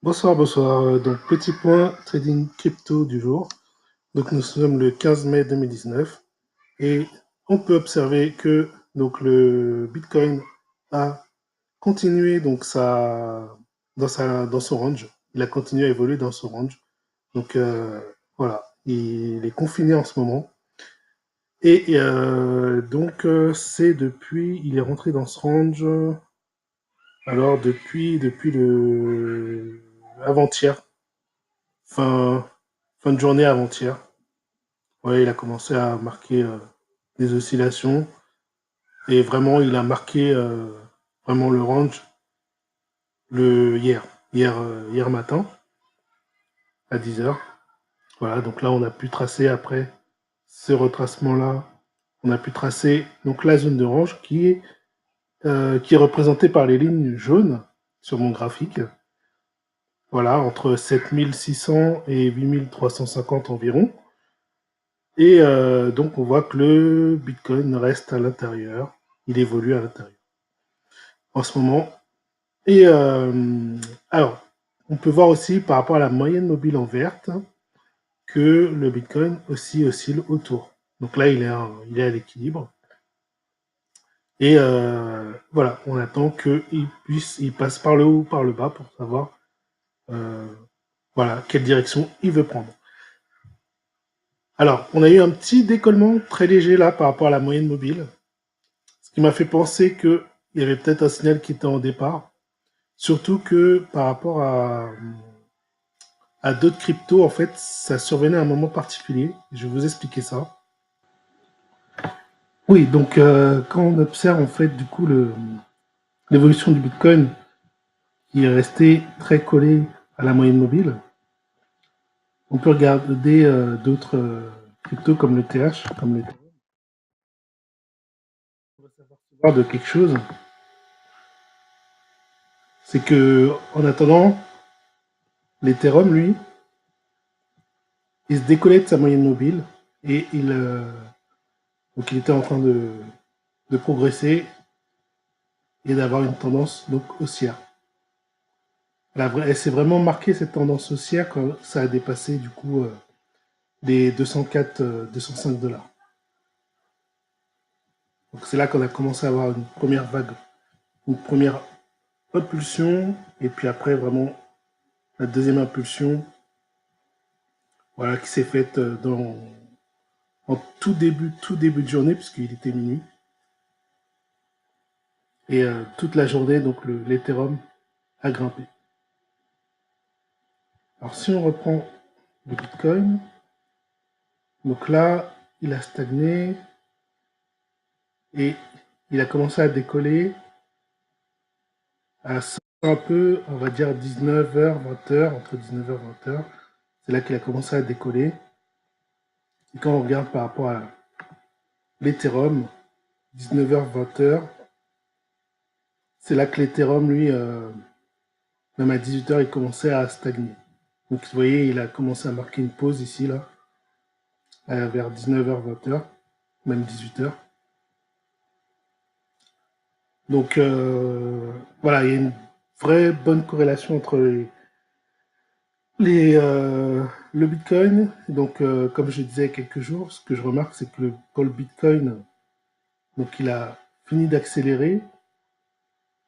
Bonsoir, bonsoir. Donc, petit point trading crypto du jour. Donc, nous sommes le 15 mai 2019 et on peut observer que le Bitcoin a continué dans son range. Il a continué à évoluer dans son range. Donc, voilà, il est confiné en ce moment. Et il est rentré dans ce range. Alors, depuis le avant-hier, fin, fin de journée avant-hier. Ouais, il a commencé à marquer des oscillations et vraiment, il a marqué vraiment le range hier matin à 10 h. Voilà, donc là, on a pu tracer après ce retracement-là, on a pu tracer donc la zone de range qui est représentée par les lignes jaunes sur mon graphique. Voilà, entre 7600 et 8350 environ. Et donc, on voit que le Bitcoin reste à l'intérieur. Il évolue à l'intérieur en ce moment. Et alors, on peut voir aussi par rapport à la moyenne mobile en verte que le Bitcoin aussi oscille autour. Donc là, il est à l'équilibre. Et voilà, on attend il passe par le haut ou par le bas pour savoir euh, voilà, quelle direction il veut prendre. Alors, on a eu un petit décollement très léger là par rapport à la moyenne mobile. Ce qui m'a fait penser qu'il y avait peut-être un signal qui était en départ. Surtout que par rapport à d'autres cryptos, en fait, ça survenait à un moment particulier. Je vais vous expliquer ça. Oui, donc quand on observe en fait du coup l'évolution du Bitcoin qui est resté très collé à la moyenne mobile, on peut regarder d'autres cryptos comme le TH, comme les on va s'apercevoir de quelque chose, c'est que en attendant, l'Ethereum, lui, il se décollait de sa moyenne mobile et donc il était en train de progresser et d'avoir une tendance donc haussière. Elle s'est vraiment marquée cette tendance haussière quand ça a dépassé du coup les 204, 205 $. Donc c'est là qu'on a commencé à avoir une première vague, une première impulsion, et puis après vraiment la deuxième impulsion, voilà, qui s'est faite en tout début de journée, puisqu'il était minuit. Et toute la journée, donc l'Ethereum a grimpé. Alors si on reprend le Bitcoin, donc là, il a stagné et il a commencé à décoller à un peu, on va dire 19h, 20h, entre 19h et 20h. C'est là qu'il a commencé à décoller. Et quand on regarde par rapport à l'Ethereum, 19h, 20h, c'est là que l'Ethereum, lui, même à 18h, il commençait à stagner. Donc vous voyez, il a commencé à marquer une pause ici, là, vers 19h, 20h, même 18h. Donc voilà, il y a une vraie bonne corrélation entre le Bitcoin. Donc comme je disais il y a quelques jours, ce que je remarque, c'est que quand le Bitcoin, donc il a fini d'accélérer,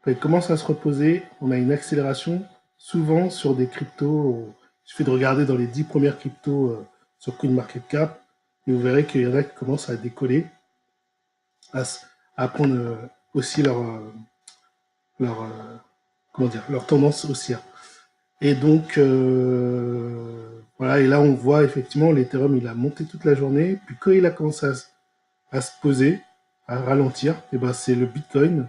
quand il commence à se reposer, on a une accélération souvent sur des cryptos. Il suffit de regarder dans les 10 premières cryptos sur CoinMarketCap et vous verrez qu'il y en a qui commencent à décoller, à, à prendre aussi leur, comment dire, leur tendance haussière. Et donc, voilà, et là on voit effectivement l'Ethereum, il a monté toute la journée, puis quand il a commencé à se poser, à ralentir, et ben c'est le Bitcoin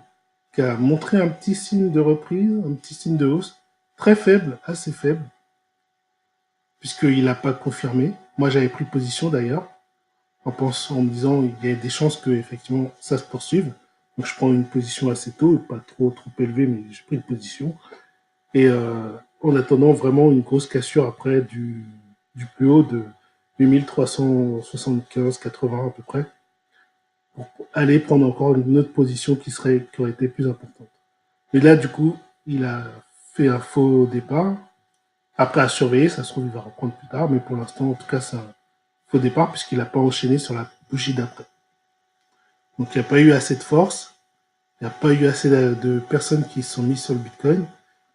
qui a montré un petit signe de reprise, un petit signe de hausse, très faible, assez faible, puisqu'il n'a pas confirmé. Moi j'avais pris position d'ailleurs, en me disant il y a des chances que effectivement ça se poursuive. Donc je prends une position assez tôt, pas trop élevée, mais j'ai pris une position. Et en attendant vraiment une grosse cassure après du plus haut de 8375-80 à peu près, pour aller prendre encore une autre position qui aurait été plus importante. Mais là, du coup, il a fait un faux départ, Après, à surveiller, ça se trouve, il va reprendre plus tard, mais pour l'instant, en tout cas, c'est un faux départ puisqu'il n'a pas enchaîné sur la bougie d'après. Donc, il n'y a pas eu assez de force, il n'y a pas eu assez de personnes qui se sont mises sur le Bitcoin.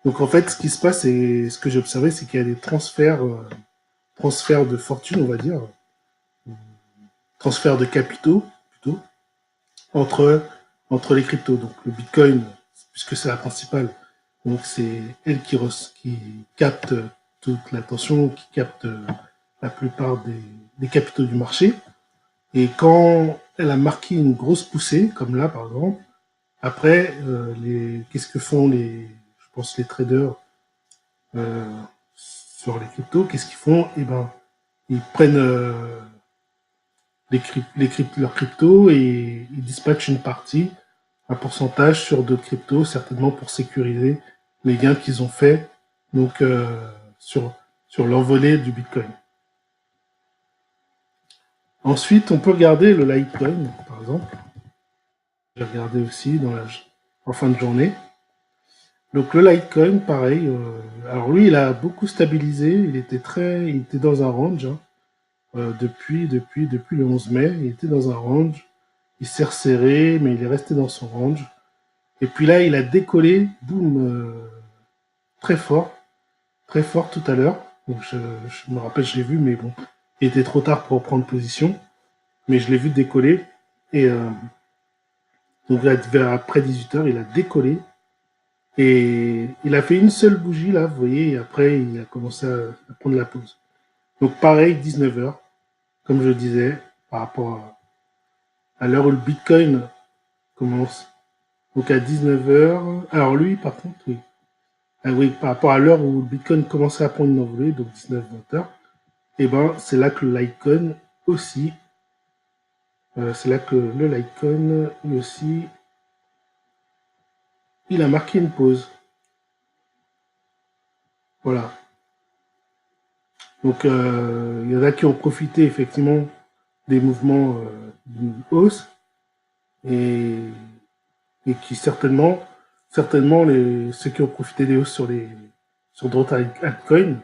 Donc, en fait, ce qui se passe, et ce que j'ai observé, c'est qu'il y a des transferts de fortune, on va dire, transferts de capitaux, plutôt, entre, entre les cryptos. Donc, le Bitcoin, puisque c'est la principale, donc c'est elle qui capte toute l'attention, qui capte la plupart des capitaux du marché. Et quand elle a marqué une grosse poussée, comme là par exemple, après, qu'est-ce que font je pense les traders euh, sur les cryptos? Qu'est-ce qu'ils font? Eh ben, ils prennent leurs cryptos et ils dispatchent une partie, un pourcentage sur d'autres cryptos, certainement pour sécuriser les gains qu'ils ont faits donc, sur l'envolée du Bitcoin. Ensuite, on peut regarder le Litecoin, par exemple. J'ai regardé aussi en fin de journée. Donc le Litecoin, pareil. Alors lui, il a beaucoup stabilisé. Il était dans un range hein, depuis le 11 mai. Il était dans un range. Il s'est resserré, mais il est resté dans son range. Et puis là, il a décollé, boum, très fort tout à l'heure. Donc je me rappelle, je l'ai vu, mais bon, il était trop tard pour prendre position. Mais je l'ai vu décoller. Et donc après 18h, il a décollé. Et il a fait une seule bougie, là, vous voyez, et après, il a commencé à prendre la pause. Donc, pareil, 19h, comme je disais, par rapport à l'heure où le Bitcoin commence. Donc, à 19h, alors lui, par contre, oui. Ah oui, par rapport à l'heure où le Bitcoin commençait à prendre une envolée, donc 19-20h, et ben, c'est là que le Litecoin aussi, c'est là que le Litecoin, lui aussi, il a marqué une pause. Voilà. Donc, il y en a qui ont profité effectivement des mouvements d'une hausse et, et qui certainement ceux qui ont profité des hausses sur d'autres altcoins,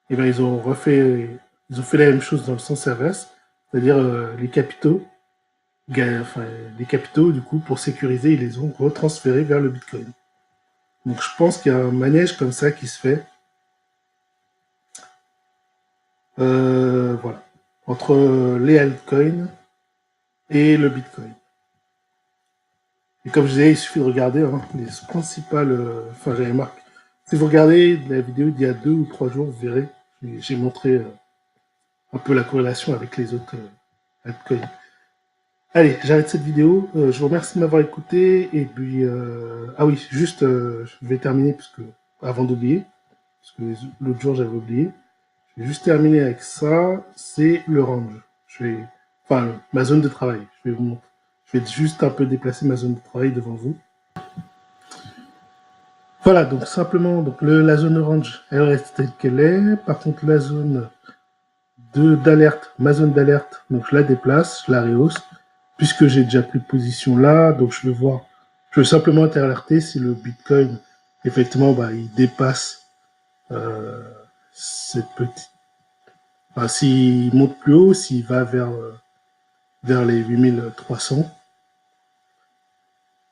et ben ils ont fait la même chose dans le sens inverse, c'est-à-dire les capitaux du coup pour sécuriser, ils les ont retransférés vers le Bitcoin. Donc je pense qu'il y a un manège comme ça qui se fait. Voilà. Entre les altcoins et le Bitcoin. Et comme je disais, il suffit de regarder hein, les principales. Enfin, j'avais marqué. Si vous regardez la vidéo d'il y a 2 ou 3 jours, vous verrez, j'ai montré un peu la corrélation avec les autres altcoins. Allez, j'arrête cette vidéo. Je vous remercie de m'avoir écouté. Et puis, ah oui, juste, je vais terminer avant d'oublier, parce que l'autre jour j'avais oublié. Je vais juste terminer avec ça. C'est le range. Enfin, ma zone de travail. Je vais juste un peu déplacer ma zone de travail devant vous. Voilà, donc simplement, donc la zone orange, elle reste telle qu'elle est. Par contre, la zone d'alerte, ma zone d'alerte, donc je la déplace, je la rehausse, puisque j'ai déjà pris de position là, donc je veux simplement être alerté si le Bitcoin, effectivement, bah, il dépasse cette petite... Enfin, s'il monte plus haut, s'il va vers les 8300,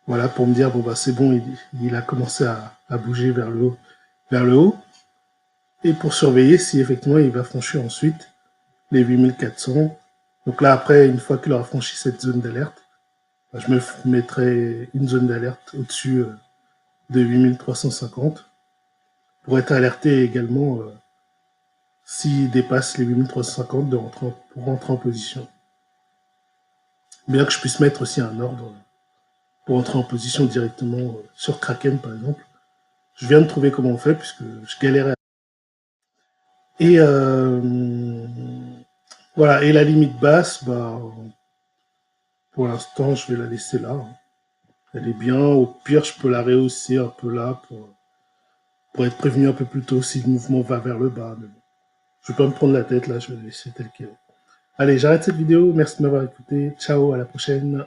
voilà, pour me dire, bon, bah, c'est bon, il a commencé à bouger vers le haut. Et pour surveiller si effectivement il va franchir ensuite les 8400. Donc là, après, une fois qu'il aura franchi cette zone d'alerte, bah, je me mettrai une zone d'alerte au-dessus de 8350 pour être alerté également s'il dépasse les 8350 pour rentrer en position. Bien que je puisse mettre aussi un ordre pour entrer en position directement sur Kraken, par exemple. Je viens de trouver comment on fait, puisque je galérais. Et voilà, et la limite basse, bah, pour l'instant, je vais la laisser là. Elle est bien. Au pire, je peux la rehausser un peu là pour être prévenu un peu plus tôt si le mouvement va vers le bas. Mais bon, je ne vais pas me prendre la tête là, je vais la laisser telle qu'elle est. Allez, j'arrête cette vidéo. Merci de m'avoir écouté. Ciao, à la prochaine.